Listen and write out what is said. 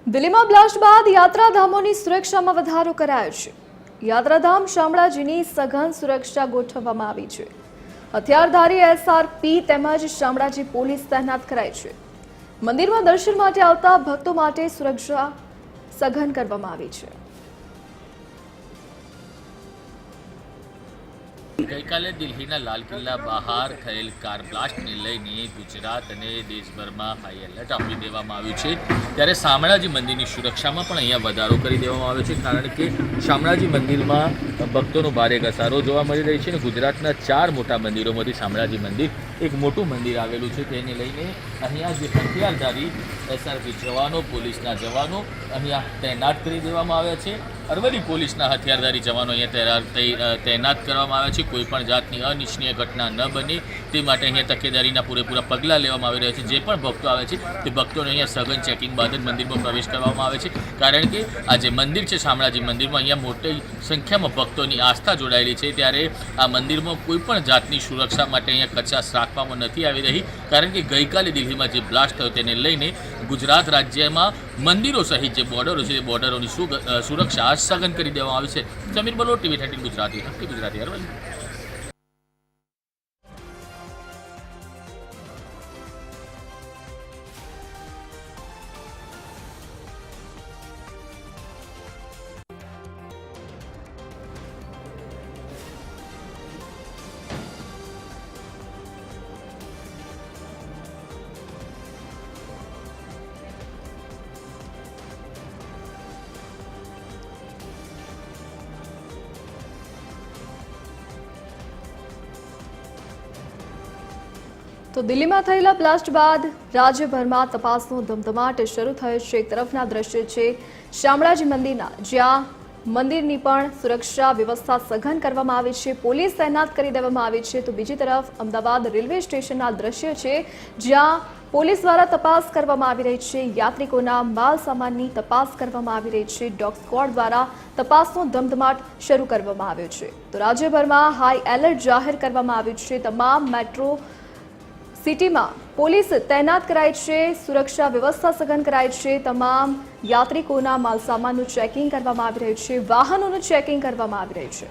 દિલ્હીમાં બ્લાસ્ટ બાદ યાત્રાધામોની સુરક્ષામાં વધારો કરાયો છે। યાત્રાધામ શામળાજીની સઘન સુરક્ષા ગોઠવવામાં આવી છે। હથિયારધારી એસઆરપી તેમજ શામળાજી પોલીસ તૈનાત કરાઈ છે। મંદિરમાં દર્શન માટે આવતા ભક્તો માટે સુરક્ષા સઘન કરવામાં આવી છે। ગઈકાલે દિલ્હીના લાલ કિલ્લા બહાર થયેલ કાર બ્લાસ્ટને લઈને ગુજરાત અને દેશભરમાં હાઈ એલર્ટ આપી દેવામાં આવ્યું છે। ત્યારે શામળાજી મંદિરની સુરક્ષામાં પણ અહીંયા વધારો કરી દેવામાં આવ્યો છે, કારણ કે શામળાજી મંદિરમાં ભક્તોનો ભારે ઘસારો જોવા મળી રહી છે અને ગુજરાતના 4 મોટા મંદિરોમાંથી શામળાજી મંદિર એક મોટું મંદિર આવેલું છે। તેને લઈને અહીંયા જે હથિયારધારી એસઆરપી જવાનો, પોલીસના જવાનો અહીંયા તૈનાત કરી દેવામાં આવ્યા છે। અરવલ્લી પોલીસના હથિયારધારી જવાનો અહીંયા તૈનાત કરવામાં આવ્યા છે। કોઈપણ જાતની અનિચ્છનીય ઘટના ન બને તે માટે અહીંયા તકેદારીના પૂરેપૂરા પગલાં લેવામાં આવી રહ્યા છે। જે પણ ભક્તો આવે છે તે ભક્તોને અહીંયા સઘન ચેકિંગ બાદ જ મંદિરમાં પ્રવેશ કરવામાં આવે છે, કારણ કે આ જે મંદિર છે શામળાજી મંદિરમાં અહીંયા મોટી સંખ્યામાં ભક્તોની આસ્થા જોડાયેલી છે। ત્યારે આ મંદિરમાં કોઈપણ જાતની સુરક્ષા માટે અહીંયા કચાશ રાખવામાં નથી આવી રહી, કારણ કે ગઈકાલે દિલ્હીમાં જે બ્લાસ્ટ થયો તેને લઈને ગુજરાત રાજ્યમાં મંદિરો સહિત જે બોર્ડરો છે તે બોર્ડરોની સુરક્ષા સઘન કરી દેવામાં આવી છે। સમીર બલોટ, TV 13 ગુજરાતી અરવલ્લી। તો દિલ્હીમાં થયેલા બ્લાસ્ટ બાદ રાજ્યભરમાં તપાસનો ધમધમાટ શરૂ થયો છે। એક તરફના દ્રશ્ય છે શામળાજી મંદિરના, જ્યાં મંદિરની પણ સુરક્ષા વ્યવસ્થા સઘન કરવામાં આવી છે, પોલીસ તૈનાત કરી દેવામાં આવી છે। તો બીજી તરફ અમદાવાદ રેલવે સ્ટેશનના દ્રશ્ય છે, જ્યાં પોલીસ દ્વારા તપાસ કરવામાં આવી રહી છે, યાત્રિકોના માલ સામાનની તપાસ કરવામાં આવી રહી છે। ડોગ સ્ક્વોડ દ્વારા તપાસનો ધમધમાટ શરૂ કરવામાં આવ્યો છે। તો રાજ્યભરમાં હાઈ એલર્ટ જાહેર કરવામાં આવ્યું છે। તમામ મેટ્રો સિટીમાં પોલીસ તૈનાત કરાઈ છે, સુરક્ષા વ્યવસ્થા સઘન કરાઈ છે। તમામ યાત્રિકોના માલસામાનનું ચેકિંગ કરવામાં આવી રહ્યું છે, વાહનોનું ચેકિંગ કરવામાં આવી રહ્યું છે।